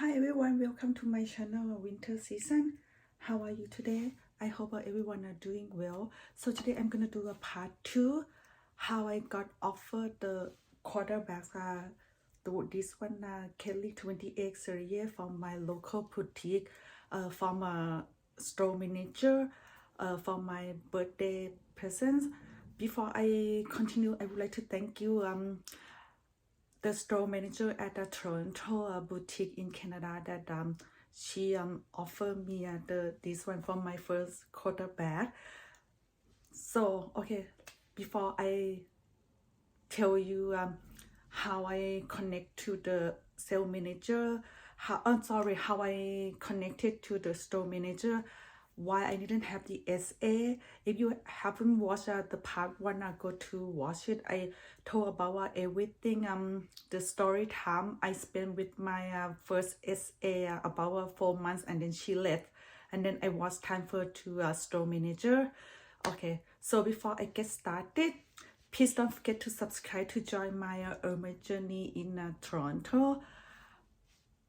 Hi everyone, welcome to my channel winter season. How are you today? I hope everyone are doing well. So today I'm gonna do a part 2 how I got offered the quarterbacks this one Kelly 28 series from my local boutique from a store manager for my birthday presents. Before I continue, I would like to thank you the store manager at the Toronto boutique in Canada that she offered me this one for my first quarterback. So okay, before I tell you how I connect to the sales manager, how I connected to the store manager, why I didn't have the SA. If you haven't watched the part 1, go to watch it. I told about everything the story time I spent with my first SA about 4 months, and then she left, and then I was transferred to store manager. Okay, so before I get started, please don't forget to subscribe to join my Hermes journey in Toronto.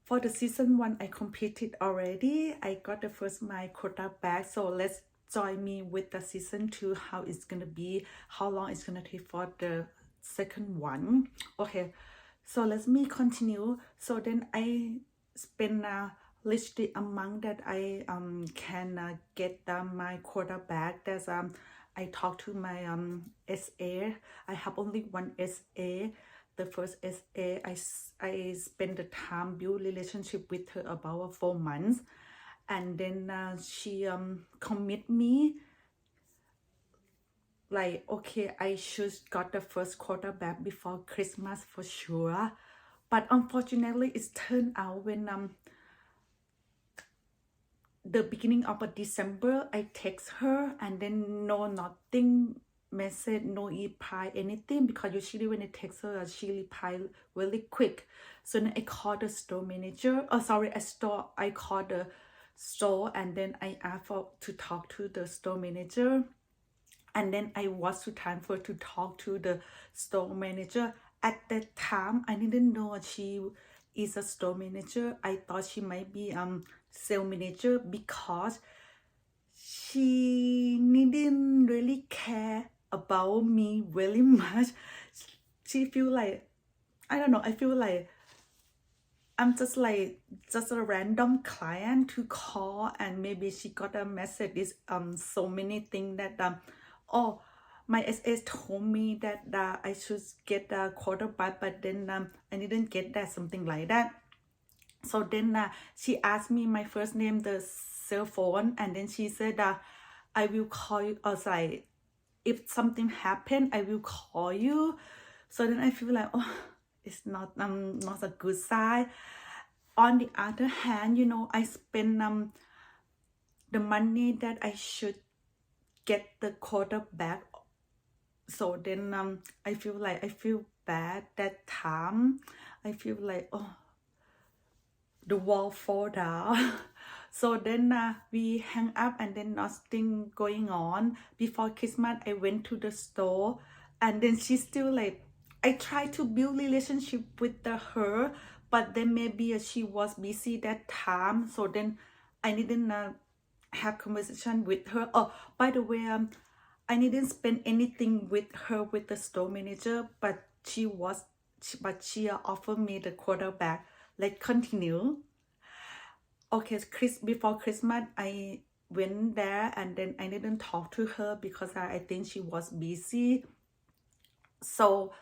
For the season 1, I completed already. I got the first my quota back. So let's join me with the season 2, how it's gonna be, how long it's gonna take for the second one. Okay, so let me continue. So then I spend list the amount that I can get my quota back. That's I talked to my SA. I have only one SA. The first SA, I spent the time build relationship with her about 4 months, and then she commit me like, okay, I should got the first quarterback before Christmas for sure. But unfortunately, it's turned out when the beginning of December, I text her and then nothing message, no reply, anything, because usually when I text her, she reply really quick. So then I called the store manager. Oh, sorry, I called the store, and then I asked to talk to the store manager. And then I was to transfer to talk to the store manager. At that time, I didn't know she is a store manager. I thought she might be sales manager, because she didn't really care about me really much. She feel like, I don't know, I feel like I'm just a random client to call, and maybe she got a message this so many things that oh, my SS told me that I should get a quarterback, but then I didn't get that, something like that. So then she asked me my first name, the cell phone, and then she said I will call you. I was like, if something happened, I will call you. So then I feel like, oh, it's not a good sign. On the other hand, you know, I spend the money that I should get the quarterback. So then I feel bad that time. I feel like, oh, the wall fall down. So then we hang up, and then nothing going on. Before Christmas, I went to the store, and then she still like, I tried to build relationship with her, but then maybe she was busy that time. So then I didn't have conversation with her. Oh, by the way, I didn't spend anything with her, with the store manager, but she offered me the quarterback. Let's continue. Okay, before Christmas, I went there, and then I didn't talk to her because I think she was busy. So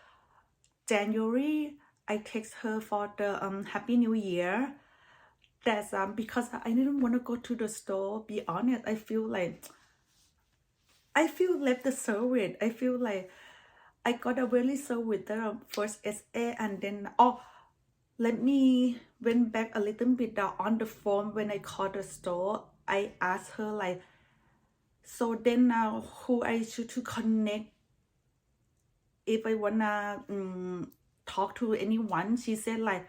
January, I text her for the Happy New Year. That's because I didn't want to go to the store. Be honest, I feel left the service. I feel like I got a really service with the first SA, and then let me went back a little bit on the phone. When I called the store, I asked her like, so then now who I should to connect if I wanna talk to anyone. She said like,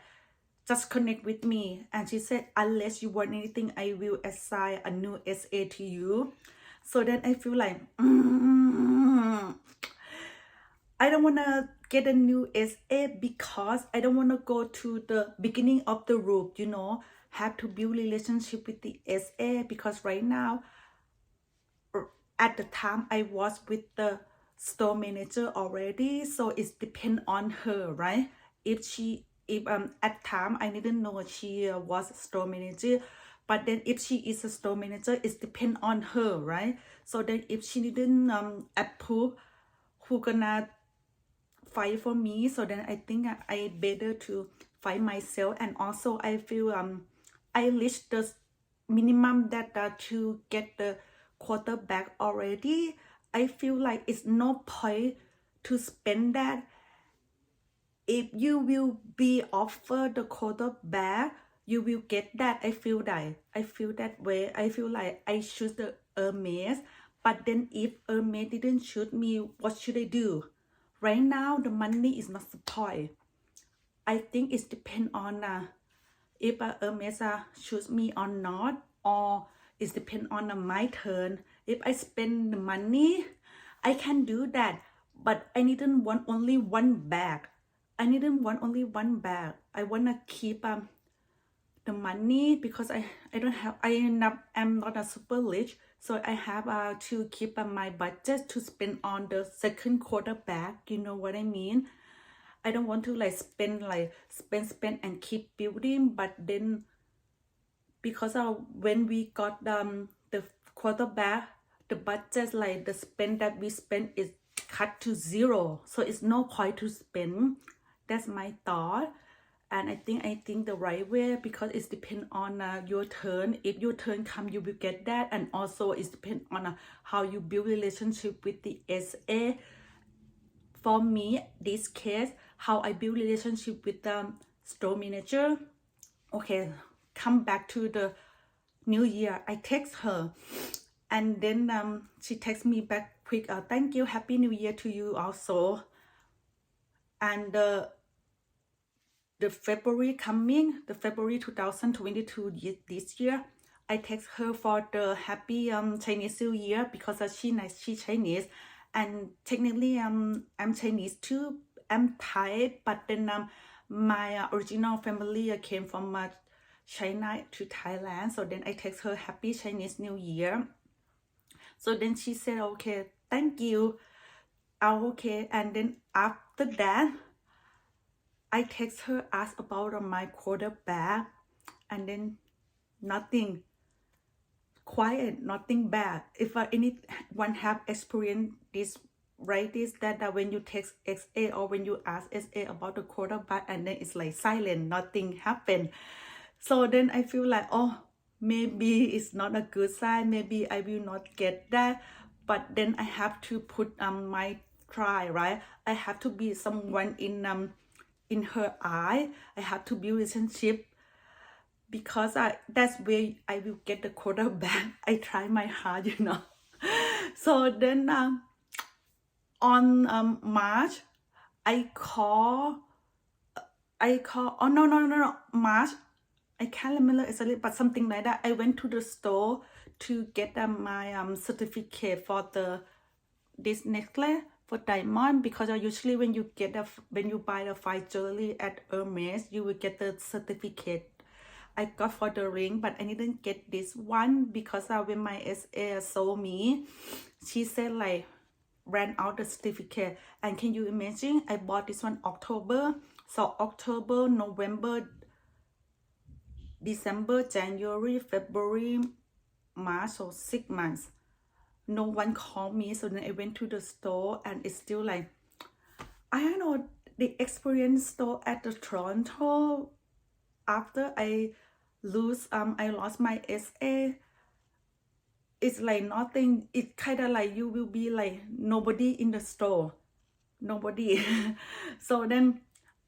just connect with me. And she said, unless you want anything, I will assign a new SA to you. So then I feel like I don't want to get a new SA because I don't want to go to the beginning of the route, you know, have to build relationship with the SA, because right now, at the time I was with the store manager already, so it's depend on her, right? If at time I didn't know she was a store manager, but then if she is a store manager, it's depend on her, right? So then if she didn't approve, who gonna fight for me? So then I think I better to fight myself. And also I feel I reached the minimum that to get the quota back already. I feel like it's no point to spend that. If you will be offered the quota back, you will get that. I feel that way. I feel like I choose the Hermes, but then if Hermes didn't choose me, what should I do? Right now the money is not the point. I think it depends on if Hermes choose me or not, or it depends on my turn. If I spend the money, I can do that, but I didn't want only one bag. I want to keep the money, because I don't have, I'm not a super rich, so I have to keep my budget to spend on the second quarter bag. You know what I mean? I don't want to like spend and keep building, but then because when we got the quarterback, the budget, like the spend that we spend is cut to zero, so it's no point to spend. That's my thought. And I think the right way, because it depends on your turn. If your turn come, you will get that. And also it depends on how you build relationship with the SA. For me, this case, how I build relationship with the store manager. Okay, come back to the new year. I text her, and then she texts me back quick, thank you, happy new year to you also. And the February coming, the February 2022 this year, I text her for the happy Chinese New Year, because she Chinese, and technically I'm Chinese too. I'm Thai, but then my original family came from China to Thailand. So then I text her happy Chinese New Year. So then she said, okay, thank you. Okay, and then after that, I text her, ask about my quarterback, and then nothing, quiet, nothing bad. If anyone have experienced this, write this, that when you text SA or when you ask SA about the quarterback, and then it's like silent, nothing happened. So then I feel like, oh, maybe it's not a good sign, maybe I will not get that. But then I have to put my try, right? I have to be someone in her eye. I have to build relationship, because that's where I will get the quota back. I try my hard, you know. So then on March, I call, oh no, March, I can't remember exactly, but something like that. I went to the store to get my certificate for this necklace for diamond, because usually when you buy the fine jewelry at Hermes, you will get the certificate. I got for the ring, but I didn't get this one, because when my SA sold me, she said like ran out the certificate. And can you imagine, I bought this one October, so October, November, December, January, February, March, so 6 months. No one called me. So then I went to the store, and it's still like, I don't know, the experience store at the Toronto, after I lost my SA, it's like nothing. It's kind of like you will be like nobody in the store, nobody. So then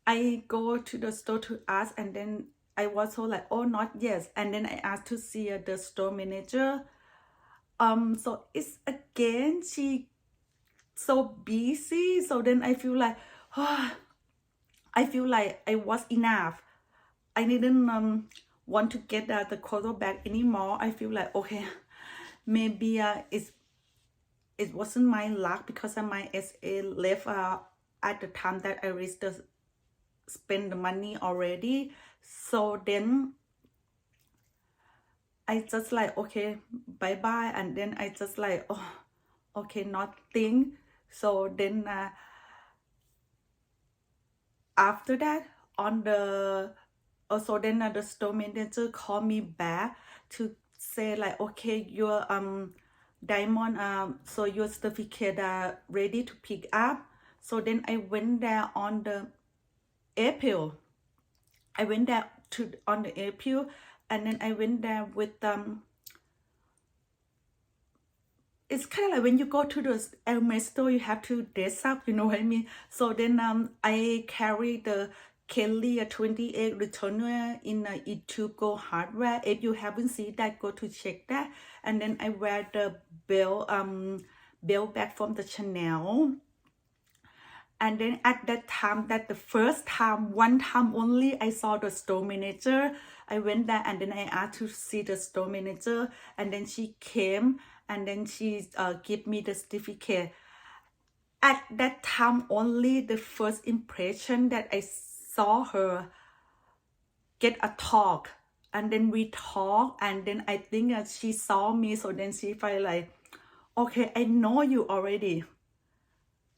I go to the store to ask, and then I was so like, oh, not yes. And then I asked to see the store manager. So it's again, she so busy. So then I feel like, oh, I feel like I was enough. I didn't want to get the quota back anymore. I feel like, okay, maybe it wasn't my luck, because my SA left at the time that I reached the spend the money already. So then I just like, okay, bye bye, and then I just like, oh, okay, nothing. So then after that, on the also then the store manager called me back to say like, okay, your diamond so your certificate are ready to pick up. So then I went there on the April. I went there to on the April, and then I went there with it's kind of like when you go to the Hermes store, you have to dress up, you know what I mean? So then I carry the Kelly a 28 returner in E2 Go hardware. If you haven't seen that, go to check that. And then I wear the belt bag from the Chanel. And then at that time, that the first time, one time only, I saw the store manager. I went there and then I asked to see the store manager, and then she came and then she gave me the certificate. At that time only, the first impression that I saw her get a talk, and then we talk, and then I think she saw me, so then she felt like, okay, I know you already.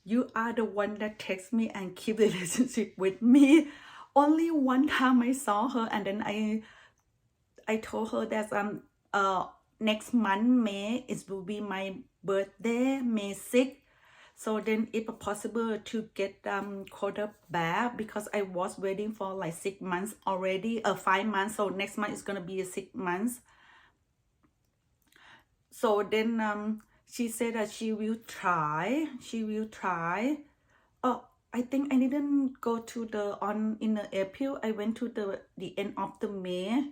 You are the one that texts me and keep the relationship with me. Only one time I saw her, and then I told her that next month May it will be my birthday, May 6th. So then if possible to get Quota back, because I was waiting for like 6 months already, 5 months. So next month is gonna be 6 months. So then she said that she will try. Oh, I think I didn't go to the in the April. I went to the end of the May,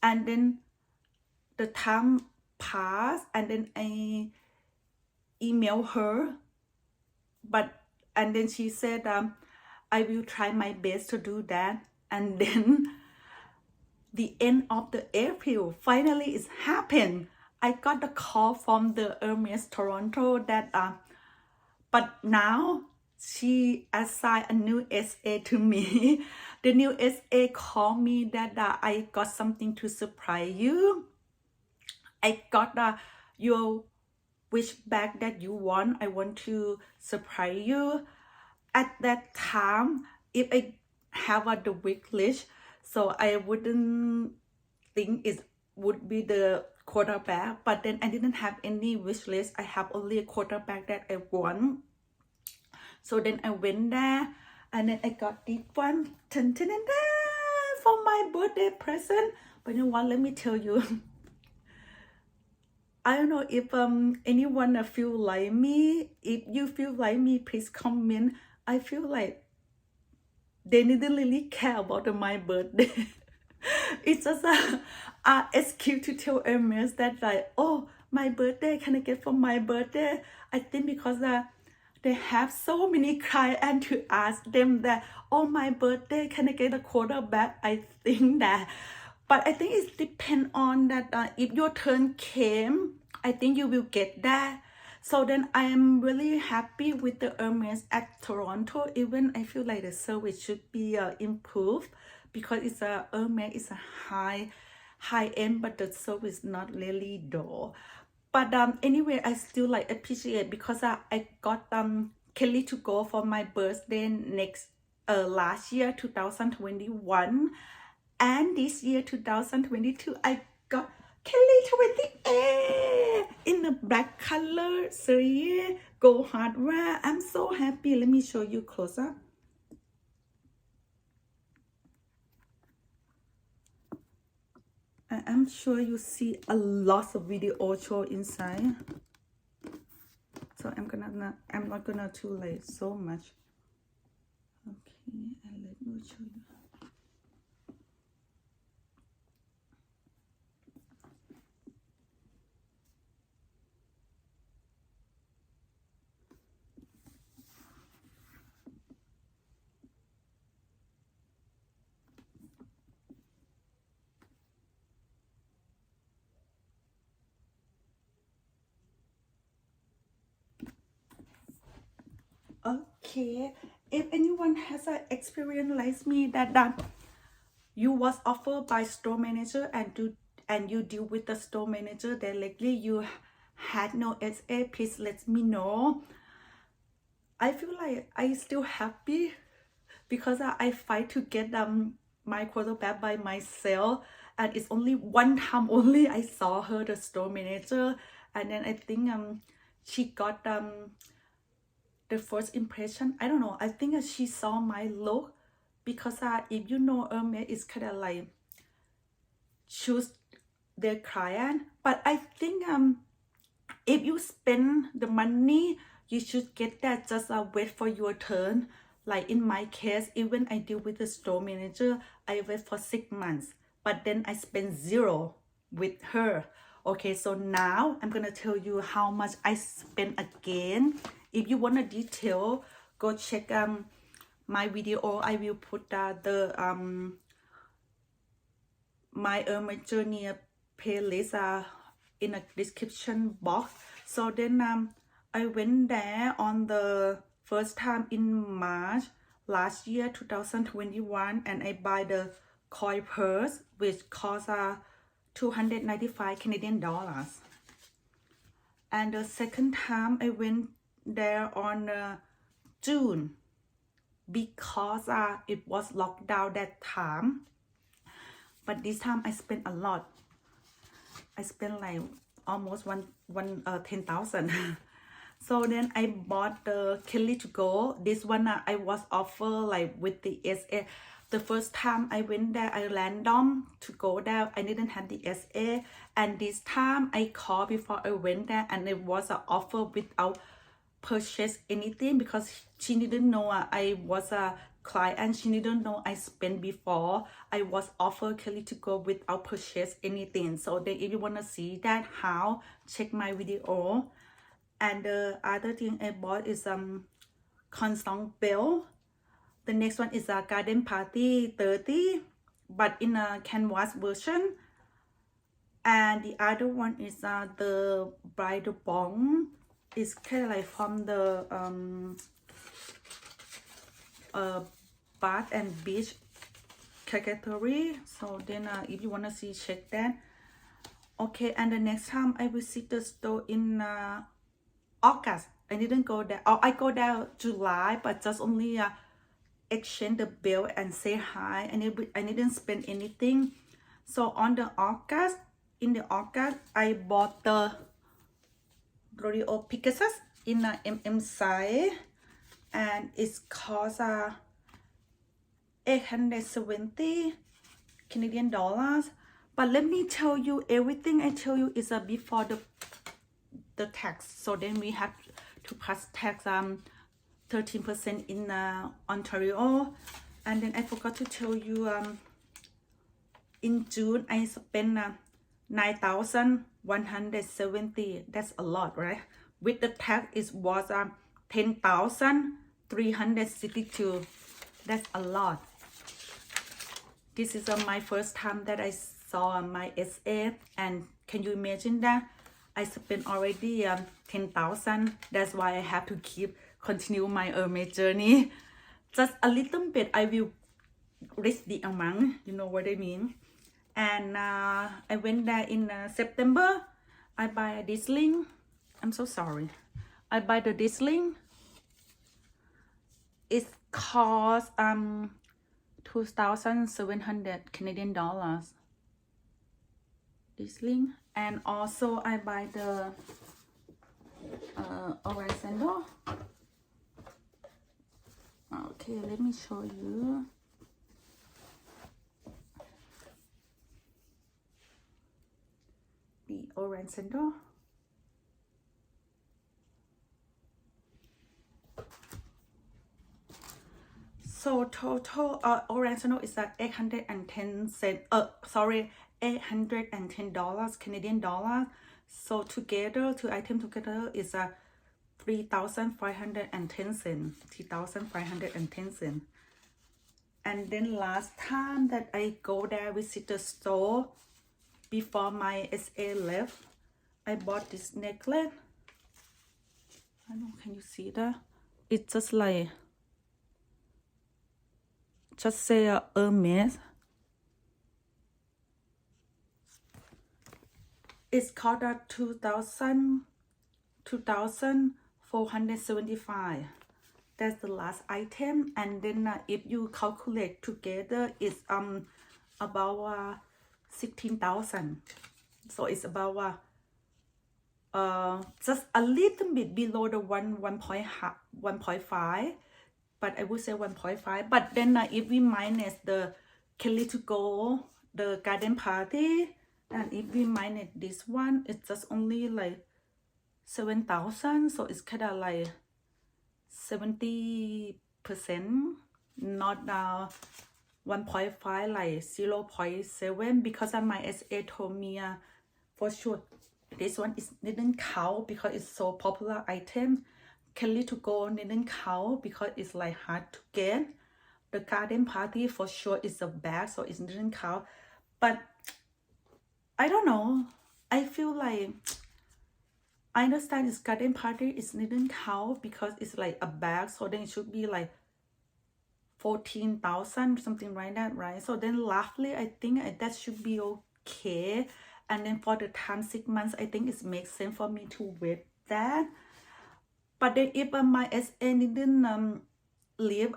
and then the time passed, and then I emailed her, and then she said I will try my best to do that. And then the end of the April, finally it's happened. I got a call from the Hermes Toronto that but now she assigned a new SA to me. The new SA called me that I got something to surprise you. I got your which bag that you want. I want to surprise you. At that time, if I have the wish list, so I wouldn't think it would be the quarterback, but then I didn't have any wish list. I have only a quarterback that I want. So then I went there, and then I got this one for my birthday present. But you know what, let me tell you, I don't know if anyone feel like me. If you feel like me, please comment. I feel like they didn't really care about my birthday. It's just a excuse to tell Hermes that like, oh, my birthday, can I get for my birthday? I think because they have so many clients to ask them that, oh, my birthday, can I get a quarterback? I think that, but I think it depends on that if your turn came, I think you will get that. So then I am really happy with the Hermes at Toronto. Even I feel like the service should be improved, because it's a Hermes is a high end, but the service not really though. But anyway, I still like appreciate, because I got Kelly to go for my birthday next last year 2021, and this year 2022 I got Kelly 28 in the black color series gold hardware. I'm so happy. Let me show you close up. I'm sure you see a lot of video show inside, so I'm not gonna too late so much. Okay, and let me show you. Okay, if anyone has an experience like me that you was offered by store manager and you deal with the store manager directly, you had no SA, please let me know. I feel like I still happy because I fight to get my quota back by myself, and it's only one time only I saw her, the store manager, and then I think she got the first impression. I don't know, I think she saw my look because if you know Hermes is kind of like choose their client, but I think if you spend the money you should get that, just wait for your turn. Like in my case, even I deal with the store manager, I wait for 6 months, but then I spend zero with her. Okay, so now I'm gonna tell you how much I spent again. If you want a detail, go check my video. I will put the my Hermes journey playlist in a description box. So then I went there on the first time in March last year 2021, and I buy the koi purse which cost 295 Canadian dollars. And the second time I went there on June because it was locked down that time. But this time I spent a lot. I spent like almost 10,000. So then I bought the Kelly to go. This one I was offered like with the SA. The first time I went there, I random to go there. I didn't have the SA. And this time I called before I went there, and it was an offer without purchase anything because she didn't know I was a client. She didn't know I spent before. I was offered Kelly to go without purchase anything. So then if you want to see that how, check my video. And the other thing I bought is Constant Bell. The next one is a Garden Party 30, but in a canvas version. And the other one is the Bridal Bond. It's kind of like from the bath and beach category. So then if you want to see, check that. Okay, and the next time I visit the store in August. I didn't go there. Oh, I go there July, but just only exchange the bill and say hi. I didn't spend anything. So on the August, in the August, I bought the L'Oreal Pegasus in a MM size, and it's cost 870 Canadian dollars. But let me tell you, everything I tell you is before the tax. So then we have to pass tax 13% in Ontario. And then I forgot to tell you, in June I spent 9,170. That's a lot, right? With the tax it was 10,362. That's a lot. This is my first time that I saw my SA, and can you imagine that I spent already 10,000. That's why I have to continue my Hermes journey. Just a little bit I will reach the amount, you know what I mean. And I went there in September. I buy this ring. I'm so sorry. I buy the this ring. It cost 2,700 Canadian dollars. This ring. And also I buy the orange sandal. Okay, let me show you. The orange sandal. So total orange sandal is at 810 cents. $810 Canadian dollars. So together, two items together is 3,510 cents. 3,510 cents. And then last time that I go there, visit the store before my SA left, I bought this necklace. I don't know, can you see that? it's just like just say Hermes. It's called a 2,475. That's the last item, and then if you calculate together, it's about 16,000. So it's about just a little bit below the 1.5, but I would say 1.5. But then if we minus the Kelly to go, the garden party, and if we minus this one, it's just only like 7,000. So it's kind of like 70%, not 1.5, like 0.7, because my SA told me for sure this one is didn't count because it's so popular item. Kelly to go didn't count because it's like hard to get. The garden party for sure is a bag, so it didn't count. But I don't know, I feel like I understand this garden party is didn't count because it's like a bag, so then it should be like 14,000, something like that, right? So then lastly, I think that should be okay. And then for the time 6 months, I think it makes sense for me to wait that. But then if my SA didn't leave,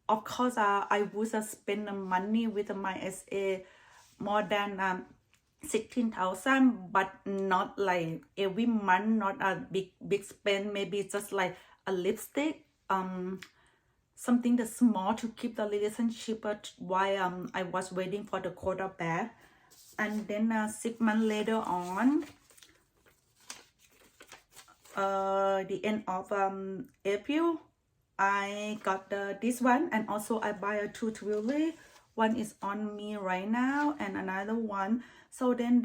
of course I would spend the money with my SA more than 16,000, but not like every month, not a big spend, maybe just like a lipstick, something that's small to keep the relationship while I was waiting for the Quota bag. And then 6 months later on, the end of April, I got this one, and also I buy two jewelry. One is on me right now, and another one. So then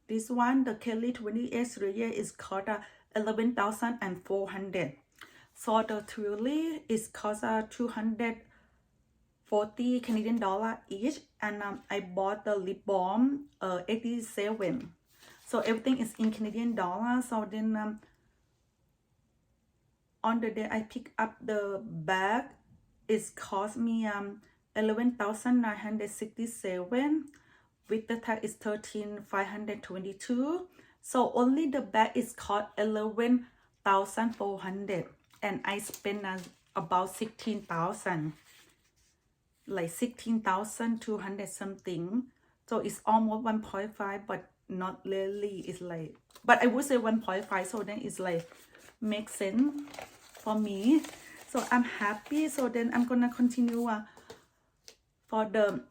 this one, the Kelly 28 year, is called 11,400. So the jewelry is cost 240 Canadian dollar each, and I bought the lip balm 87. So everything is in Canadian dollar. So then on the day I pick up the bag, it cost me 11,967. With the tax is 13,522. So only the bag is cost 11,400, and I spent about 16,000, like 16,200 something. So it's almost 1.5, but not really. It's like, but I would say 1.5. So then it's like makes sense for me. So I'm happy. So then I'm gonna continue for the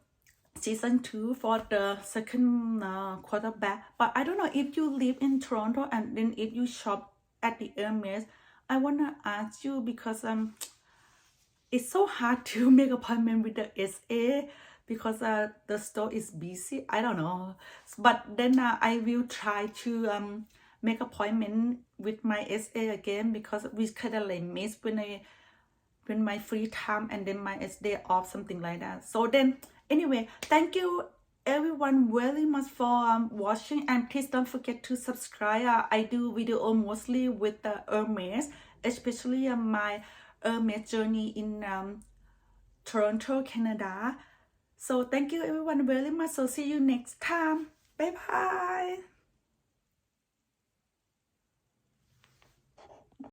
season 2 for the second quarter back. But I don't know if you live in Toronto and then if you shop at the Hermes, I wanna ask you, because it's so hard to make appointment with the SA because the store is busy. I don't know, but then I will try to make appointment with my SA again, because we kind of like miss when my free time and then my day off, something like that. So then anyway, thank you everyone very much for watching, and please don't forget to subscribe. I do video mostly with the Hermes, especially my Hermes journey in Toronto, Canada. So thank you everyone very much. So see you next time. Bye bye.